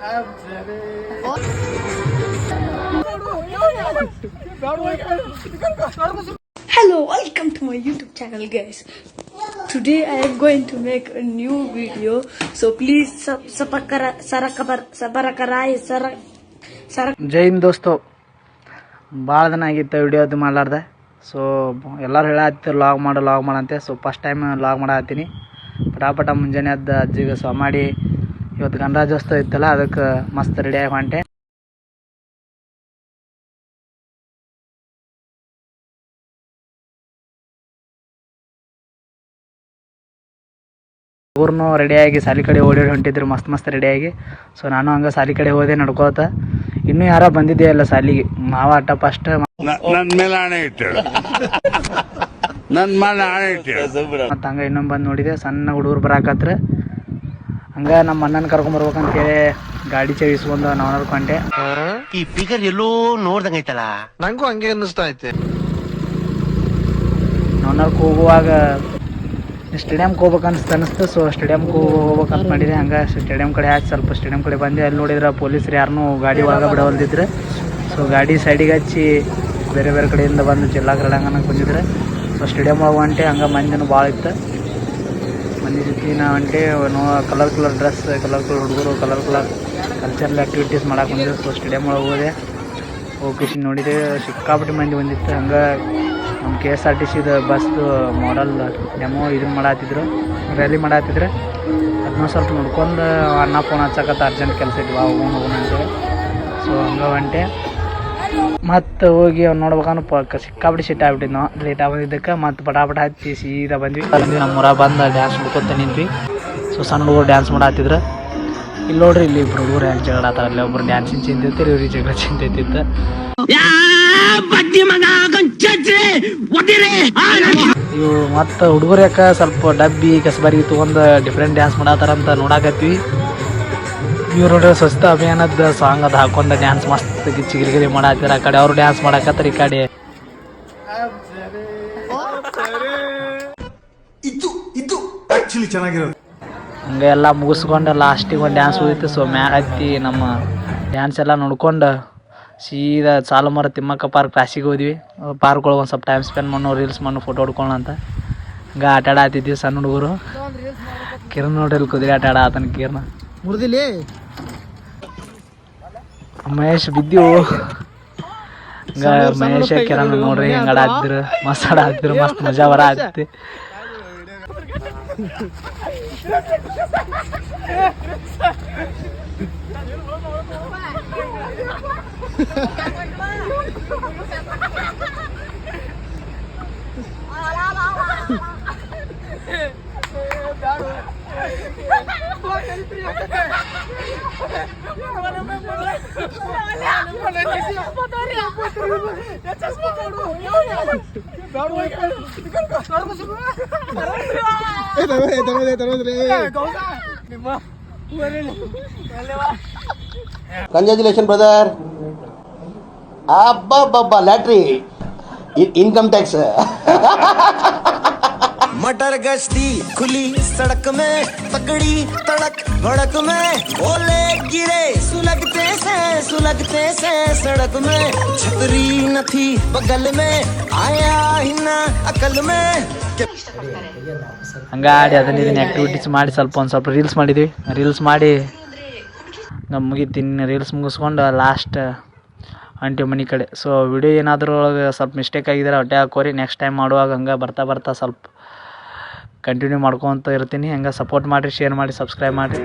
Hello, welcome to my YouTube channel, guys. Today I am going to make a new video, so please ಜೈ ಹಿಂದ್ ದೋಸ್ತು. ಭಾಳ ದಿನ ಆಗಿತ್ತು ವಿಡಿಯೋದು ಮಾಡ್ಲಾರ್ದೆ. So ಎಲ್ಲರೂ ಹೇಳತ್ತಿರು log ಮಾಡಂತೆ. ಸೊ ಫಸ್ಟ್ ಟೈಮ್ ಲಾಗ್ ಮಾಡತ್ತೀನಿ. ಪಟಾಪಟ ಮುಂಜಾನೆ ಎದ್ದು ಅಜ್ಜಿಗೆ ಸೊ ಮಾಡಿ ಇವತ್ತು ಗಣರಾಜ್ಯೋತ್ಸವ ಇತ್ತಲ್ಲ, ಅದಕ್ಕೆ ಮಸ್ತ್ ರೆಡಿಯಾಗಿ ಹೊಂಟೆ. ಊರ್ನು ರೆಡಿಯಾಗಿ ಸಾಲಿ ಕಡೆ ಓಡಿ ಹೊಂಟಿದ್ರು ಮಸ್ತ್ ರೆಡಿಯಾಗಿ. ಸೊ ನಾನು ಹಂಗೆ ಸಾಲಿ ಕಡೆ ಹೋದೆ ನಡ್ಕೋತ. ಇನ್ನೂ ಯಾರೋ ಬಂದಿದ್ದೇ ಇಲ್ಲ ಸಾಲಿಗೆ. ಮಾವ ಅಟ್ಟ ಫಸ್ಟ್ ಮತ್ತು ಹಂಗೆ ಇನ್ನೊಂದು ಬಂದು ನೋಡಿದೆ, ಸಣ್ಣ ಹುಡುಗರು ಬರಾಕತ್ರ. ಹಂಗೆ ನಮ್ಮ ಅಣ್ಣನ ಕರ್ಕೊಂಬರ್ಬೇಕಂತೇಳಿ ಗಾಡಿ ಚೇವಿಸ್ಕೊಂಡು ನಾವು ನೋಡ್ಕೊಂಡೆ. ಈ ಫಿಗರ್ ಎಲ್ಲೋ ನೋಡ್ದಂಗೈತಲ್ಲ, ನಂಗೂ ಹಂಗೆ ಅನ್ನಿಸ್ತಾ ಐತೆ. ನನ್ನರ್ಕ್ ಹೋಗುವಾಗ ಸ್ಟೇಡಿಯಮ್ಗೆ ಹೋಗ್ಬೇಕನ್ನಿಸ್ತು. ಸೊ ಸ್ಟೇಡಿಯಮ್ಗೆ ಹೋಗ್ಬೇಕಂತ ಮಾಡಿದೆ. ಹಂಗೆ ಸ್ಟೇಡಿಯಮ್ ಕಡೆ ಹಾಕಿ ಸ್ವಲ್ಪ ಸ್ಟೇಡಿಯಮ್ ಕಡೆ ಬಂದೆ. ಅಲ್ಲಿ ನೋಡಿದ್ರೆ ಪೊಲೀಸರು ಯಾರನ್ನೂ ಗಾಡಿ ಒಳಗೆ ಬಿಡವಲ್ದಿದ್ರೆ. ಸೊ ಗಾಡಿ ಸೈಡಿಗೆ ಹಚ್ಚಿ ಬೇರೆ ಕಡೆಯಿಂದ ಬಂದು ಜಿಲ್ಲಾ ಕ್ರೀಡಾಂಗಣಕ್ಕೆ ಬಂದಿದ್ರೆ. ಸೊ ಸ್ಟೇಡಿಯಮ್ ಒಳಗೆ ಹೊಂಟೆ. ಹಂಗೆ ಮಂದಿನೂ ಭಾಳ ಇತ್ತು. ಮಂದಿ ಜೊತೆ ನಾ ಹೊಂಟೆ. ಕಲರ್ ಡ್ರೆಸ್, ಕಲರ್ ಹುಡುಗರು, ಕಲರ್ ಕಲ್ಚರಲ್ ಆ್ಯಕ್ಟಿವಿಟೀಸ್ ಮಾಡಕ್ಕೆ ಬಂದಿದ್ರು. ಸೊ ಸ್ಟೇಡಿಯಮ್ ಒಳಗೆ ಹೋದೆ. ಹೋಗಿ ನೋಡಿದೆ, ಸಿಕ್ಕಾಪಟ್ಟೆ ಮಂದಿ ಬಂದಿತ್ತು. ಹಂಗೆ ನಮ್ಮ KSRTC ಬಸ್ದು ಮಾಡಲ್ ಡೆಮೋ ಇದನ್ನು ಮಾಡತ್ತಿದ್ರು, ರ್ಯಾಲಿ ಮಾಡತ್ತಿದ್ರು. ಅದನ್ನ ಸ್ವಲ್ಪ ನೋಡ್ಕೊಂಡು ಅಣ್ಣ ಫೋನ್ ಹಚ್ಚಕತ್ತ, ಅರ್ಜೆಂಟ್ ಕೆಲಸ ಇದ್ವಿ ಹೋಗೋಣ ಅಂತೇಳಿ. ಸೊ ಹಂಗೆ ಹೊಂಟೆ. ಮತ್ತು ಹೋಗಿ ಅವ್ನು ನೋಡ್ಬೇಕಂದ್ರೆ ಸಿಕ್ಕಾಪಟ್ಟೆ ಸಿಟ್ಟು ಆಗ್ಬಿಟ್ಟಿದ್ದು. ನಾವು ಲೇಟಾಗಿ ಬಂದಿದ್ದಕ್ಕೆ ಮತ್ತು ಪಟಾಪಟ ಹತ್ತಿ ಸೀದಾ ಬಂದ್ವಿ. ನಮ್ಮೂರ ಬಂದು ಡ್ಯಾನ್ಸ್ ಮಾಡ್ಕೊತ ನಿಂತ್ವಿ. ಸೊ ಸಣ್ಣ ಹುಡುಗರು ಡ್ಯಾನ್ಸ್ ಮಾಡತ್ತಿದ್ರು. ಇಲ್ಲಿ ನೋಡ್ರಿ, ಇಲ್ಲಿ ಇಬ್ಬರು ಹುಡುಗರು ಹೆಂಗೆ ಜಗಳ ಆಡ್ತಾರೆ. ಅಲ್ಲಿ ಒಬ್ರು ಡ್ಯಾನ್ಸಿನ ಚಿಂತಿರ್ತಾರೆ, ಇವ್ರಿಗೆ ಜಗಳ ಚಿಂತಿತ್ತು. ಇವು ಮತ್ತು ಹುಡುಗರು ಯಾಕೆ ಸ್ವಲ್ಪ ಡಬ್ಬಿ ಕಸಬಾರಿ ತೊಗೊಂಡು ಡಿಫ್ರೆಂಟ್ ಡ್ಯಾನ್ಸ್ ಮಾಡತ್ತಾರಂತ ನೋಡಾಕತ್ತೀವಿ. ಇವ್ರು ನೋಡ್ರಿ ಸ್ವಚ್ಛ ಅಭಿಯಾನದ ಸಾಂಗ್ ಅದು ಹಾಕೊಂಡು ಡ್ಯಾನ್ಸ್ ಮಸ್ತ್ ಗಿರಿಗಿರಿ ಮಾಡತ್ತಿರ. ಆ ಕಡೆ ಅವ್ರು ಡ್ಯಾನ್ಸ್ ಮಾಡಕತ್ತಾರ, ಈ ಕಡೆ ಹಂಗೆ ಎಲ್ಲ ಮುಗಿಸ್ಕೊಂಡು ಲಾಸ್ಟಿಗೆ ಒಂದು ಡ್ಯಾನ್ಸ್ ಹೋಗಿತ್ತು. ಸೊ ಮ್ಯಾಗ ಹತ್ತಿ ನಮ್ಮ ಡ್ಯಾನ್ಸ್ ಎಲ್ಲ ನೋಡ್ಕೊಂಡು ಸೀದಾ ಸಾಲುಮರ ತಿಮ್ಮಕ್ಕ ಪಾರ್ಕ್ ಕ್ಲಾಸಿಗೆ ಹೋದ್ವಿ. ಪಾರ್ಕ್ ಒಳಗೆ ಒಂದು ಸ್ವಲ್ಪ ಟೈಮ್ ಸ್ಪೆಂಡ್ ಮಾಡೋ, ರೀಲ್ಸ್ ಮಾಡೋ, ಫೋಟೋ ಹೊಡ್ಕೊಳ್ಳೋ ಅಂತ. ಹಂಗೆ ಆಟ ಆಡ್ತಿದ್ವಿ ಸಣ್ಣ ಹುಡುಗರು. ಕಿರಣ್ ನೋಡ್ರಿ ಕುದುರೆ ಆಟ ಆತನ ಕಿರಣ ಮುರಿದಿಲ್ಲ. ಮಹೇಶ್ ಬಿದ್ದೀವು. ಹಂಗೆ ಮಹೇಶ್ ಕಿರಣ್ ನೋಡ್ರಿ ಹೆಂಗೆ ಆಡಾತಿದ್ರು, ಮಸ್ತ್ ಆಡಾತಿದ್ರು, ಮಸ್ತ್ ಮಜಾ ಬರ ಆಗ್ತಿ. Congratulation brother. ಅಬ್ಬಬ್ಬಬ್ಬ ಲ್ಯಾಟ್ರಿ, इनकम टैक्स. मटर गश्ती खुली सड़क में, तकड़ी तड़क भड़क में, ओले गिरे सुलगते से सड़क में, छतरी न थी बगल में, आया ही ना अकल में. ಹಂಗಾಡಿ ಅದನ್ನ ಇದನ್ನ ಆ್ಯಕ್ಟಿವಿಟೀಸ್ ಮಾಡಿ ಒಂದು ಸ್ವಲ್ಪ ರೀಲ್ಸ್ ಮಾಡಿದ್ವಿ. ರೀಲ್ಸ್ ಮಾಡಿ ಮುಗೀತು. ಇನ್ನು ರೀಲ್ಸ್ ಮುಗಿಸ್ಕೊಂಡು ಲಾಸ್ಟ್ ಹೊಂಟಿವಿ ಮನೆ ಕಡೆ. ಸೊ ವಿಡಿಯೋ ಏನಾದರೂ ಒಳಗೆ ಸ್ವಲ್ಪ ಮಿಸ್ಟೇಕ್ ಆಗಿದ್ರೆ ಹೊಟ್ಟೆ ಹಾಕೋರಿ. ನೆಕ್ಸ್ಟ್ ಟೈಮ್ ಮಾಡುವಾಗ ಹಂಗೆ ಬರ್ತಾ ಸ್ವಲ್ಪ ಕಂಟಿನ್ಯೂ ಮಾಡ್ಕೊತ ಇರ್ತೀನಿ. ಹಂಗೆ ಸಪೋರ್ಟ್ ಮಾಡಿರಿ, ಶೇರ್ ಮಾಡಿ, ಸಬ್ಸ್ಕ್ರೈಬ್ ಮಾಡಿರಿ.